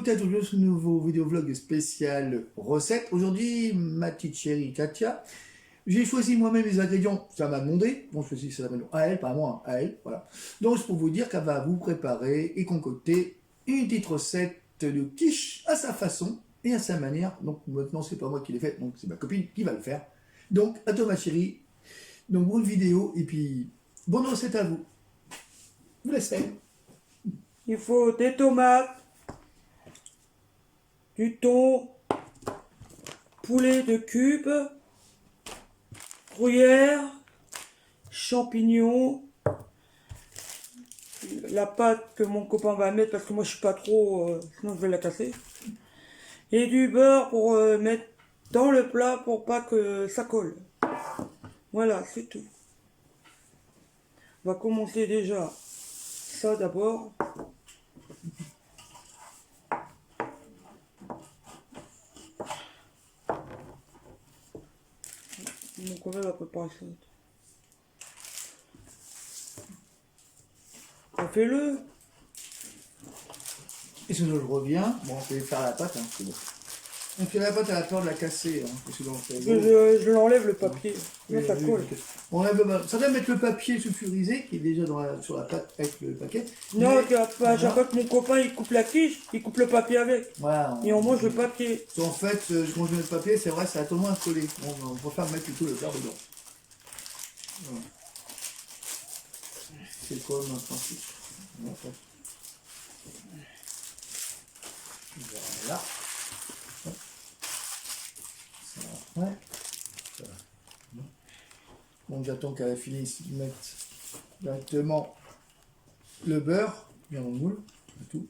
toutes et à tous sur ce nouveau vidéovlog spécial recette. Aujourd'hui, ma petite chérie Katia, j'ai choisi moi-même les ingrédients, ça m'a demandé, donc je choisis ces ingrédients à elle, pas à moi, à elle, voilà. Donc c'est pour vous dire qu'elle va vous préparer et concocter une petite recette de quiche à sa façon et à sa manière. Donc maintenant c'est pas moi qui l'ai faite, donc c'est ma copine qui va le faire. Donc à toi ma chérie, donc bonne vidéo et puis bonne recette à vous. Je vous laisse faire. Il faut des tomates, du thon, poulet de cubes, gruyère, champignons, la pâte que mon copain va mettre parce que moi je suis pas trop, sinon je vais la casser, et du beurre pour mettre dans le plat pour pas que ça colle. Voilà, c'est tout. On va commencer déjà ça d'abord. Mon copain va préparer ça. Fais-le. Et sinon je reviens, bon je vais faire la pâte, hein, c'est bon. Donc la pâte à la peur de la casser, hein, parce que Je l'enlève le papier, sinon ça colle. On ça doit mettre le papier sulfurisé qui est déjà sur la pâte avec le paquet. Non, à chaque fois que mon copain il coupe la quiche, il coupe le papier avec. Voilà, et on mange le papier. En fait, quand je mets le papier, c'est vrai, ça a tellement à coller. On préfère mettre plutôt le beurre dedans. Voilà. C'est quoi ma principe? Voilà. Ça, ouais. Bon, j'attends qu'elle finisse de mettre directement le beurre bien dans le moule, et tout.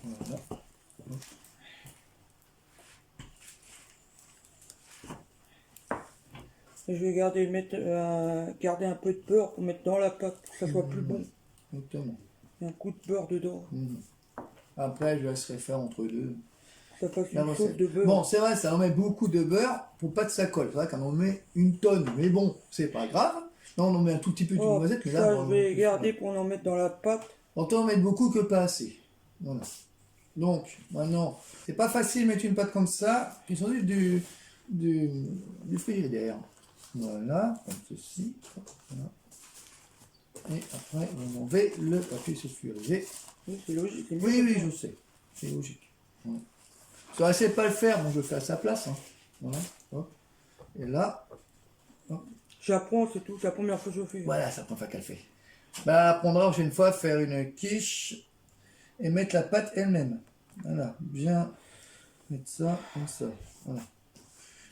Voilà. Et je vais garder un peu de beurre pour mettre dans la pâte pour que ça soit plus bon. Exactement. Et un coup de beurre dedans. Après, je laisserai faire entre deux. Ça fasse une sauce de beurre. Bon, c'est vrai, ça en met beaucoup de beurre pour pas que ça colle. C'est vrai qu'on en met une tonne, mais bon, c'est pas grave. Là, on en met un tout petit peu de noisette, mais là, ça, je vais garder pour en mettre dans la pâte. Autant en mettre beaucoup que pas assez. Voilà. Donc, maintenant, c'est pas facile de mettre une pâte comme ça. Ils sont juste du frigidaire. Voilà, comme ceci. Voilà. Et après, on enlève le papier sulfurisé. Oui, c'est logique. Oui, je sais. C'est logique. Ouais. Si on ne sait pas le faire, bon, je le fais à sa place. Hein. Voilà. Hop. Et là. Hop. J'apprends, c'est tout. C'est la première fois que je fais. Voilà, c'est la première fois qu'elle fait. Bah, elle apprendra une fois à faire une quiche et mettre la pâte elle-même. Voilà, bien mettre ça comme ça. Voilà.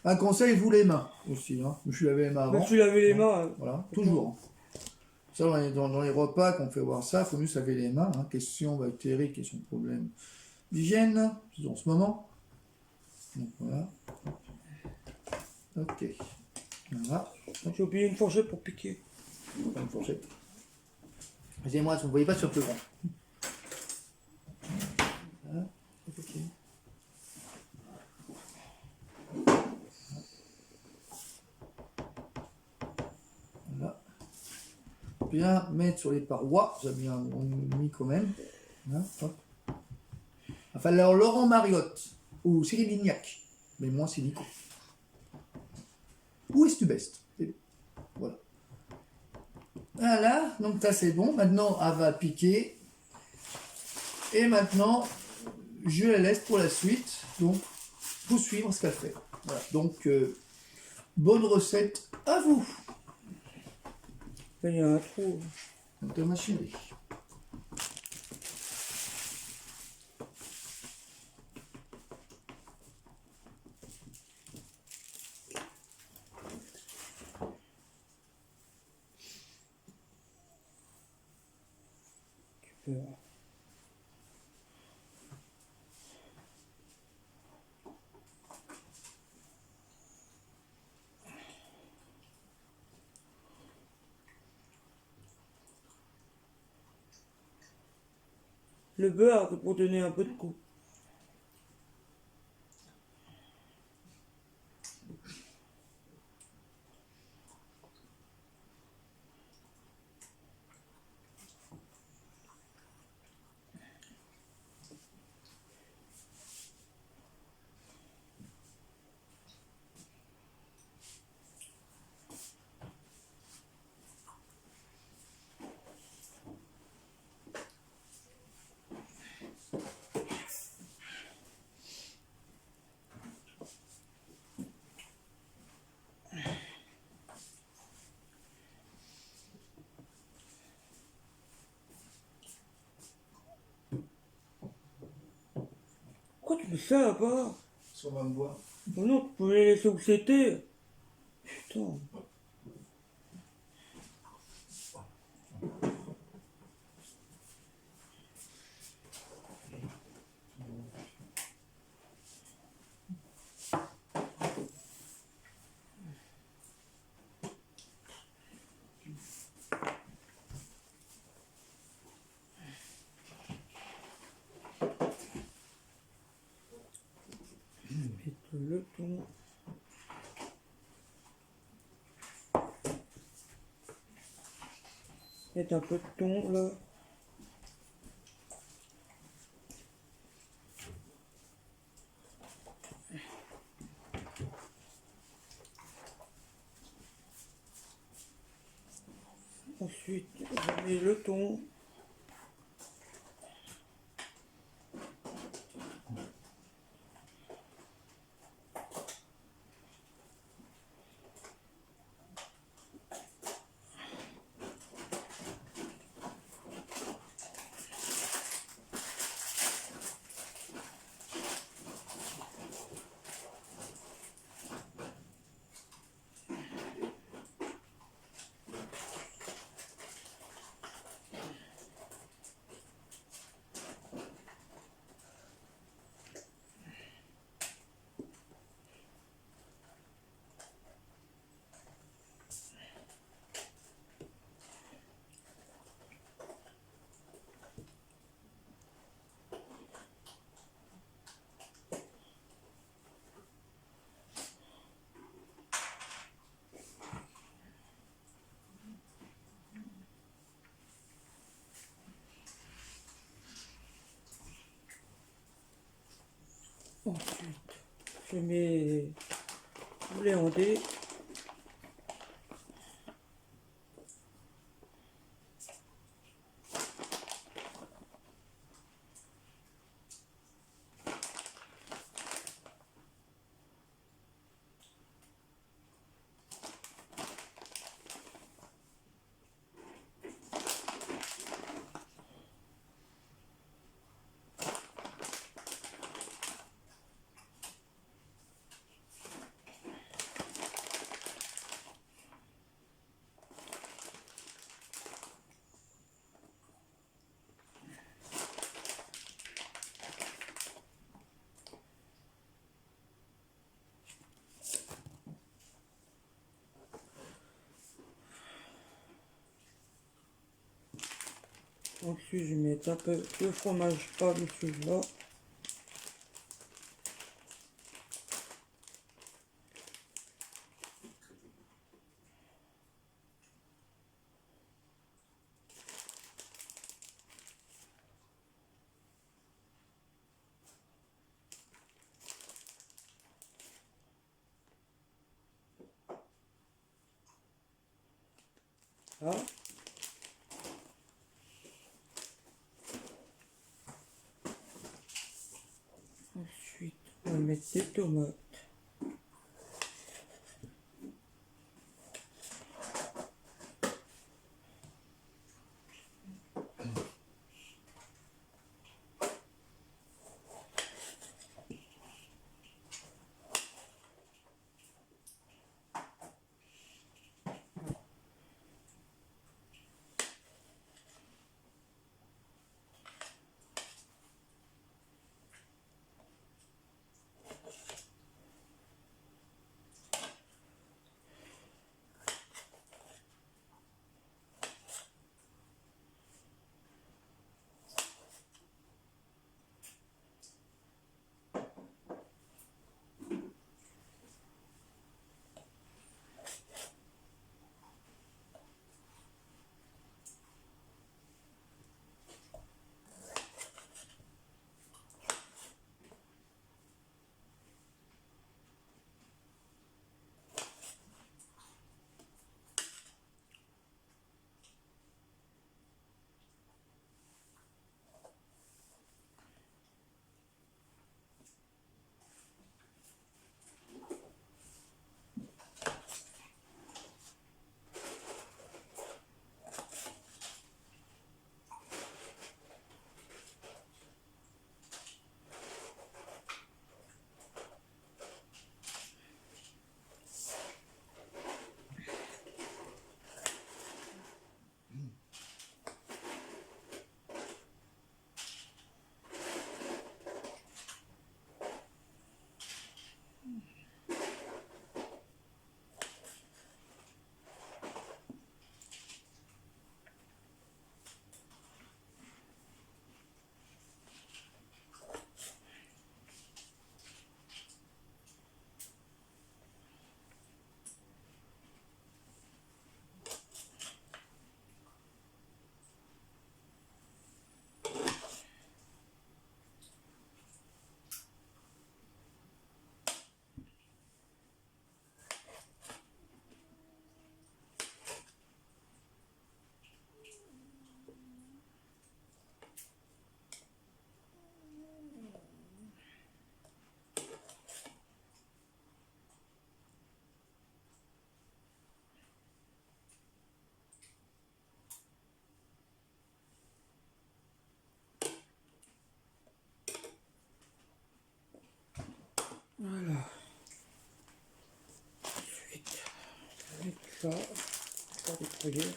Un conseil, vous les mains aussi. Hein. Je me suis lavé les mains avant. Je me suis lavé les mains. Voilà, toujours. Hein. Ça, dans les repas qu'on fait voir ça, il faut mieux se laver les mains. Hein. Question bactérie, question de problème d'hygiène, en ce moment. Donc voilà. Ok. Voilà. J'ai oublié une fourchette pour piquer. Une fourchette. Excusez-moi, vous ne voyez pas sur le grand. Voilà. Ok. Voilà. Bien mettre sur les parois, j'ai bien mis quand même. Hein, hop. Enfin, alors Laurent Mariotte ou Cyril Lignac, mais moins Silico. Ou Estubest. Voilà. Voilà, donc ça c'est bon. Maintenant, elle va piquer. Et maintenant, je la laisse pour la suite. Donc, faut suivre ce qu'elle fait. Voilà. Donc, bonne recette à vous. Il y a un trou. De ma chérie. Le beurre pour donner un peu de goût. tu mets ça là-bas? Ça va me voir. Oh non, tu pouvais les laisser où c'était. Putain. Mettre le thon. Mettre un peu de thon là. Ensuite, je mets le thon. Ensuite, je mets poulet en dés. Ensuite, je mets un peu de fromage par-dessus là. Là. Ensuite, on va mettre des tomates. ça. Pas détruire.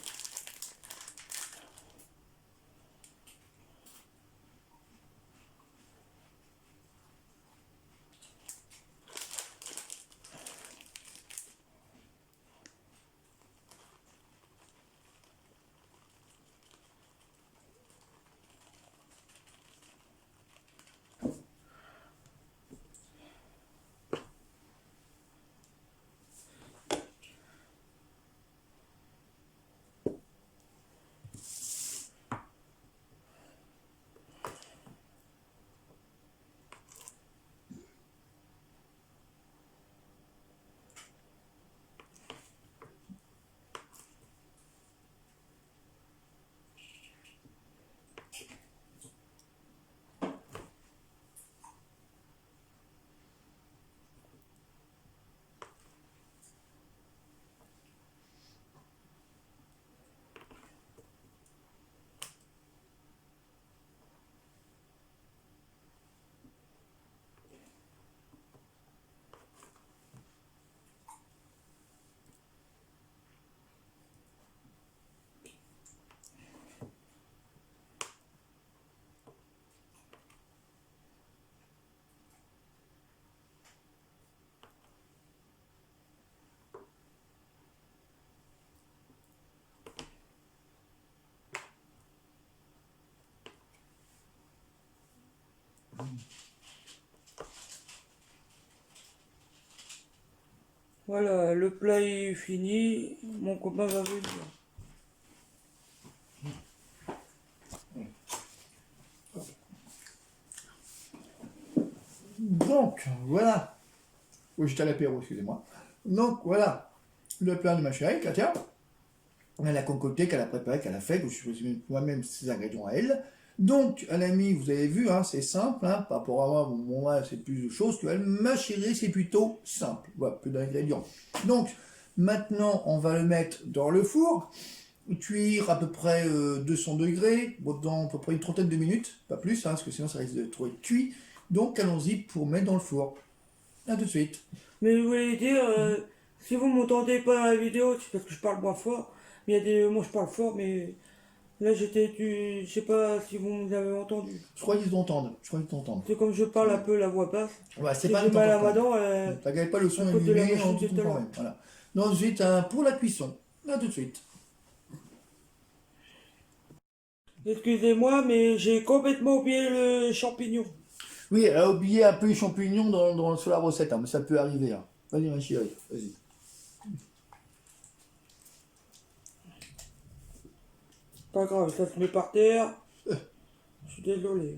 Voilà, le plat est fini, mon copain va venir. Donc, voilà. Oui, j'étais à l'apéro, excusez-moi. Donc, voilà. Le plat de ma chérie, Katia. Elle a concocté, qu'elle a préparé, qu'elle a fait, que je choisis moi-même ses ingrédients à elle. Donc, un ami, vous avez vu, hein, c'est simple, hein, par rapport à moi, moi c'est plus de choses que elle. Ma chérie, c'est plutôt simple, voilà, peu d'ingrédients. Donc, maintenant, on va le mettre dans le four, cuire à peu près 200 degrés, dans à peu près une trentaine de minutes, pas plus, hein, parce que sinon ça risque de trop être cuit. Donc, allons-y pour mettre dans le four. À tout de suite. Mais je voulais dire, si vous m'entendez pas dans la vidéo, c'est parce que je parle moins fort. Mais il y a des moments où je parle fort, mais là je sais pas si vous m'avez entendu. Je crois qu'ils t'entendent, je crois qu'ils t'entendent. C'est comme je parle un peu la voix basse. Ouais, c'est Si pas j'ai mal à ma important. dent, T'inquiète pas, le à son est côté de la muet, on machine de tout t'entend à quand l'heure. même. Voilà. Donc, ensuite, pour la cuisson. À tout de suite. Excusez-moi, mais j'ai complètement oublié le champignon. Oui, elle a oublié un peu les champignons sur la recette, hein, mais ça peut arriver. Hein. Vas-y, ma chérie, vas-y. Pas grave, ça se met par terre. Je suis désolé.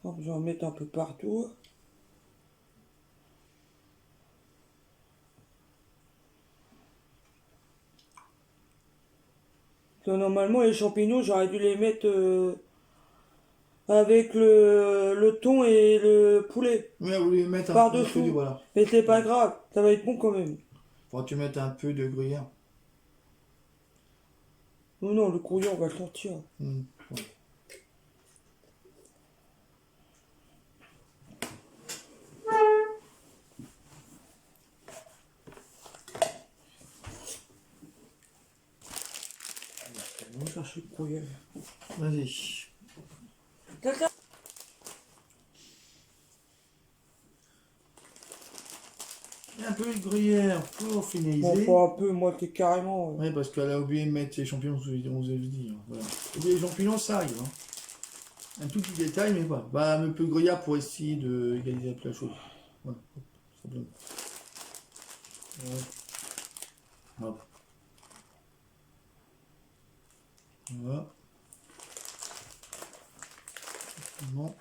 Hop, je vais en mettre un peu partout. Parce que normalement, les champignons, j'aurais dû les mettre avec le thon et le poulet Oui, vous voulez mettre un peu de... par-dessous. Voilà. Mais c'est pas grave, ça va être bon quand même. Faut que tu mettes un peu de gruyère. Non, non, le couillon va sortir. Ouais. On va chercher le couillon. Vas-y. Un peu de gruyère pour finaliser. Bon, pas un peu, moi, c'est carrément. Oui, parce qu'elle a oublié de mettre ses champignons, on vous avait dit. Hein. Voilà. Oublier les champignons, ça arrive. Hein. Un tout petit détail, mais voilà. Bah, un peu de gruyère pour essayer de égaliser un peu la chose. Voilà. Simplement. Ouais. Hop. Voilà. Non.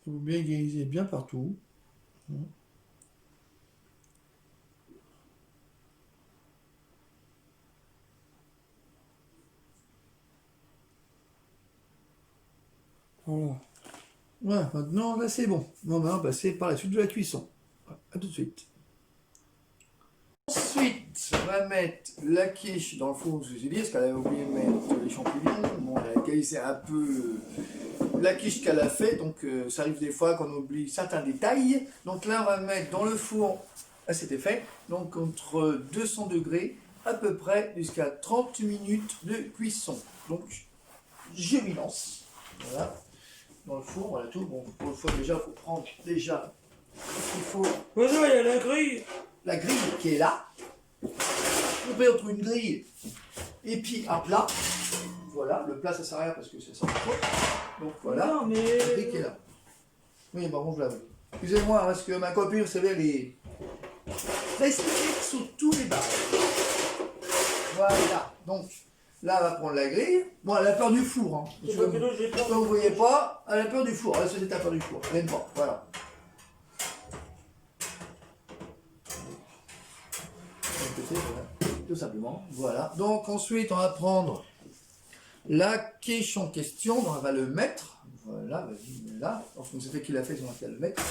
Il faut bien égaliser bien partout. Voilà. Voilà, maintenant, là, c'est bon. Bon, ben, on va passer par la suite de la cuisson. À tout de suite. Ensuite, on va mettre la quiche dans le four, je vous ai dit, parce qu'elle avait oublié de mettre les champignons. Bon, elle a caillé un peu la quiche qu'elle a fait, donc ça arrive des fois qu'on oublie certains détails. Donc là, on va mettre dans le four à cet effet, donc entre 200 degrés, à peu près jusqu'à 30 minutes de cuisson. Donc, je m'y lance. Voilà, dans le four, voilà tout. Bon, pour le four, déjà, il faut prendre déjà ce qu'il faut. Voilà, il y a la grille. La grille qui est là. On peut entre une grille et puis un plat. Voilà, le plat ça sert à rien parce que c'est sans quoi. Donc voilà, Non, mais... la grille qui est là. Oui, bon, je l'avoue. Excusez-moi, parce que ma copine, vous savez, elle est très stricte sur tous les bars. Voilà, donc là, elle va prendre la grille. Bon, elle a peur du four. Hein. C'est pas que l'autre, j'ai peur. Comme vous ne voyez pas, elle a peur du four. Elle se dit, t'as peur du four. Elle n'aime pas, voilà. Voilà. Tout simplement, voilà. Donc ensuite, on va prendre la quiche en question, donc on va le mettre. Voilà, vas-y, mets là. Donc, on sait qu'il a fait, on va le mettre.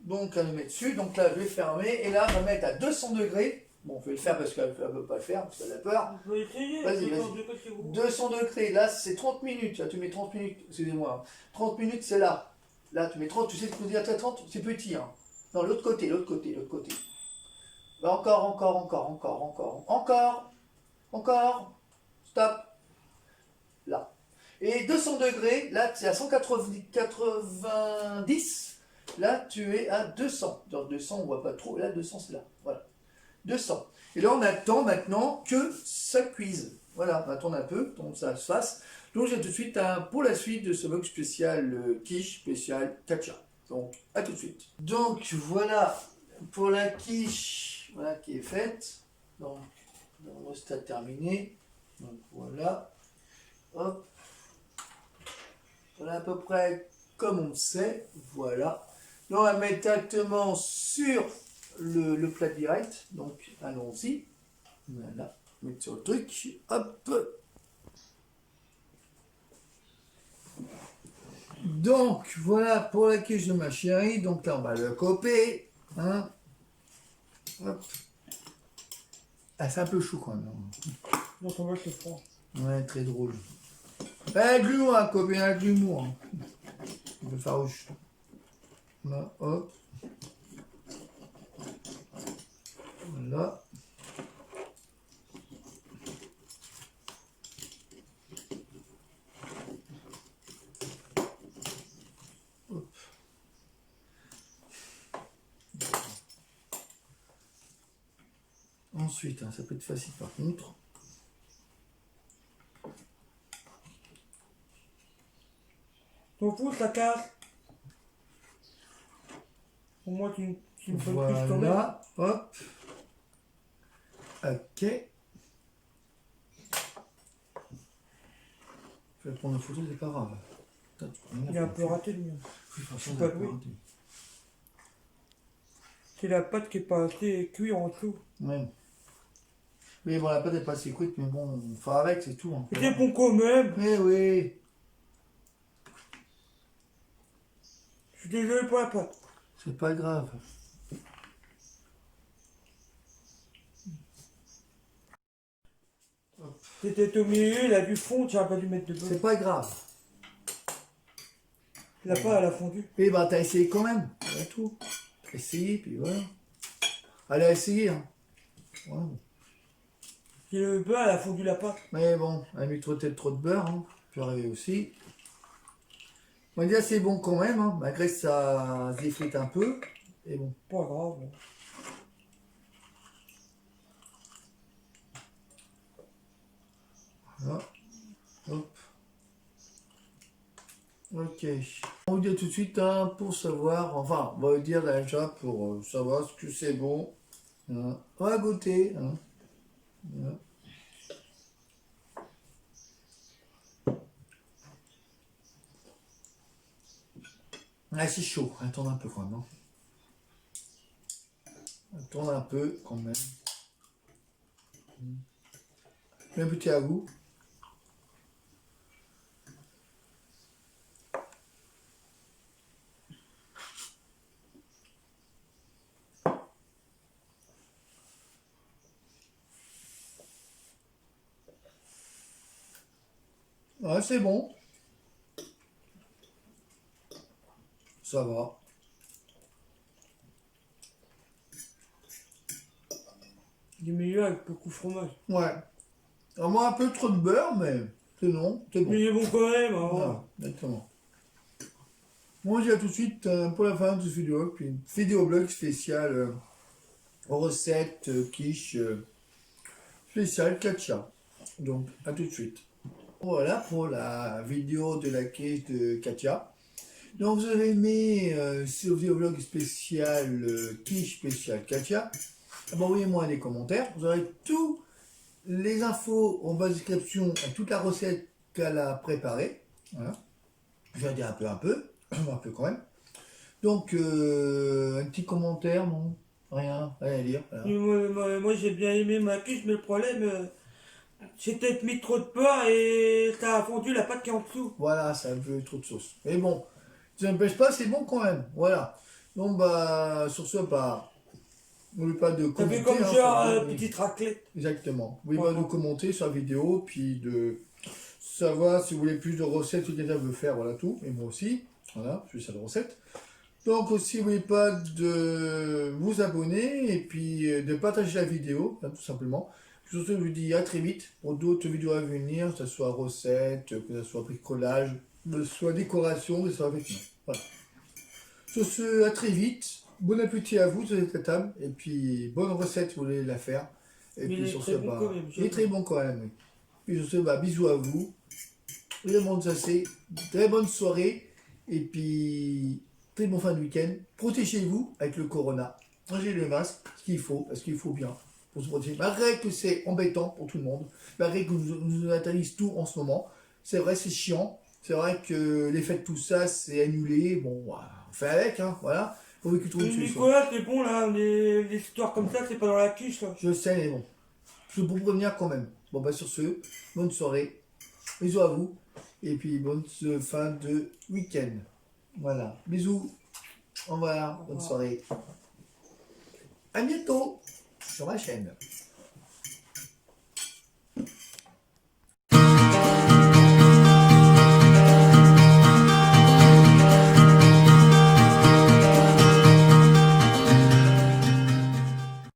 Donc, on va le mettre dessus. Donc là, je vais fermer. Et là, on va mettre à 200 degrés. Bon, je vais le faire parce qu'elle ne veut pas le faire, parce qu'elle a peur. On peut essayer. Vas-y, vas-y. 200 degrés, là, c'est 30 minutes. Là, tu mets 30 minutes, excusez-moi. 30 minutes, c'est là. Là, tu mets 30, tu sais ce qu'on dit à 30, c'est petit. Hein. Non, l'autre côté, l'autre côté, l'autre côté. Bah, encore. Stop. Là. Et 200 degrés, là, c'est à 190. Là, tu es à 200. Dans 200, on ne voit pas trop. Là, 200, c'est là. Voilà. 200. Et là, on attend maintenant que ça cuise. Voilà, on attend un peu, donc ça se fasse. Donc, j'ai tout de suite pour la suite de ce vlog spécial quiche, spécial katcha. Donc, à tout de suite. Donc, voilà pour la quiche, voilà, qui est faite. Donc, le stade terminé. Donc, voilà. Hop. Voilà à peu près comme on sait. Voilà. Donc, on va mettre directement sur le plat direct. Donc, allons-y. Voilà. Mettre sur le truc. Hop. Donc, voilà pour la quiche de ma chérie. Donc là, on va le coper. Hein. Hop. Ah, c'est un peu chaud quand même. Donc on va se froid. Ouais, très drôle. Avec l'humour, hein, copain, avec l'humour. Hein. Un peu farouche. Là, hop. Voilà. Hop. Ensuite, hein, ça peut être facile par contre. Ton pouce, ça casse. Au moins, tu me fais le plus quand même. Voilà, hop. Ok. Je vais prendre une photo, c'est pas grave. Il est un peu raté le mien. Oui, franchement, Pas oui. C'est la pâte qui est pas assez cuite en dessous. Ouais. Mais bon, la pâte n'est pas assez cuite, mais bon, on fait avec, c'est tout. Hein. C'est bon quand même. Mais oui. Je suis désolé pour la pâte. C'est pas grave. C'était au milieu, il a du fond, tu n'aurais pas dû mettre de beurre. C'est pas grave. La pâte, elle a fondu. Et bah, t'as essayé quand même. Voilà tout. T'as essayé, puis voilà. Allez, essayer. Hein. Voilà. Et le beurre, elle a fondu la pâte. Mais bon, elle a mis peut-être trop de beurre. Hein. Puis arriver aussi. On va dire c'est bon quand même, hein, malgré que ça défrite un peu. Et bon. Pas grave. Voilà. Hop. Ok. On va vous dire tout de suite hein, pour savoir, enfin, on va vous dire déjà pour savoir ce que c'est bon. Hein. On va goûter. Hein. Voilà. Ah, c'est chaud, attends un peu quand même. Hein. Attends un peu quand même. Un petit à goût. Ouais, c'est bon. Ça va. Du meilleur avec beaucoup de fromage. Ouais. Alors moi, un peu trop de beurre, mais c'est non, c'est bon. Mais il est bon quand même. Voilà, exactement. Moi, je dis à tout de suite pour la fin de ce vidéo, puis une vidéoblog spéciale recette quiche spéciale Katia. Donc, à tout de suite. Voilà pour la vidéo de la quiche de Katia. Donc, vous avez aimé ce vidéoblog spécial quiche spéciale Katia. Ah bah, envoyez-moi des commentaires. Vous aurez tous les infos en bas de description à toute la recette qu'elle a préparée. Voilà. Je vais dire un peu quand même. Donc, un petit commentaire, non, rien à dire. Voilà. Moi, j'ai bien aimé ma quiche, mais le problème, j'ai peut-être mis trop de beurre et ça a fondu la pâte qui est en dessous. Voilà, ça a peu trop de sauce. Mais bon, ça n'empêche pas, c'est bon quand même. Voilà. Donc, bah, sur ce, bah, n'oubliez pas de Ça commenter. fait comme hein, genre sur la- petite raclette. Exactement. N'oubliez Voilà. pas de commenter sur la vidéo, puis de savoir si vous voulez plus de recettes que quelqu'un veut faire, voilà tout. Et moi aussi. Voilà, je suis ça de recettes. Donc aussi, n'oubliez pas de vous abonner et puis de partager la vidéo, hein, tout simplement. Surtout, je vous dis à très vite pour d'autres vidéos à venir, que ce soit recettes, que ce soit bricolage, que ce soit décoration, que ce soit vêtements. Voilà. Sur ce, à très vite. Bon appétit à vous sur cette table. Et puis, bonne recette si vous voulez la faire. Et Mais puis il est sur très ce, bon bah, quand même, il est très bon quand même. Oui. Puis sur ce, bah, bisous à vous. Vraiment, ça c'est très bonne soirée. Et puis, très bon fin de week-end. Protégez-vous avec le corona. Rangez le masque, ce qu'il faut, parce qu'il faut bien pour se protéger. Malgré que c'est embêtant pour tout le monde, malgré que nous interdisent tout en ce moment, c'est vrai, c'est chiant. C'est vrai que les fêtes, tout ça, c'est annulé. Bon, voilà, on fait avec, hein, voilà. Faut que tu trouves une Mais solution. Nicolas, c'est bon là, les histoires comme ça, c'est pas dans la quiche là. Je sais, mais bon. Je peux vous prévenir quand même. Bon, bah, sur ce, bonne soirée. Bisous à vous. Et puis, bonne fin de week-end. Voilà. Bisous. Au revoir. Bonne soirée. À bientôt sur ma chaîne.